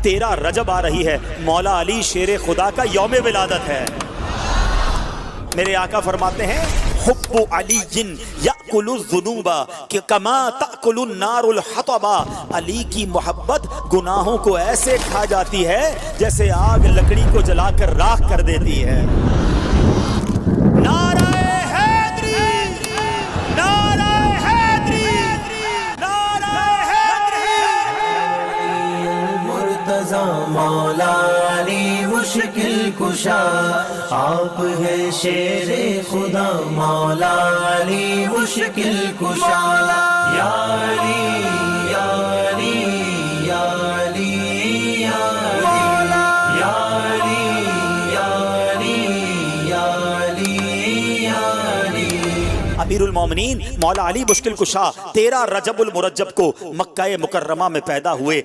13 رجب آ رہی ہے، مولا علی شیر خدا کا یوم ولادت ہے۔ میرے آقا فرماتے ہیں حب علی یأکل الذنوب کما تأکل النار الحطب، علی کی محبت گناہوں کو ایسے کھا جاتی ہے جیسے آگ لکڑی کو جلا کر راکھ کر دیتی ہے۔ نعرہ حیدری، نعرہ حیدری، نعرہ حیدری۔ مرتضی مولا علی مشکل کشا، آپ ہے شیر خدا مولا علی مشکل کشا۔ یا علی یا علی یا علی یا علی یا علی یا علی یا علی یا علی۔ امیر المومنین مولا علی مشکل کشا 13 رجب المرجب کو مکہ مکرمہ میں پیدا ہوئے۔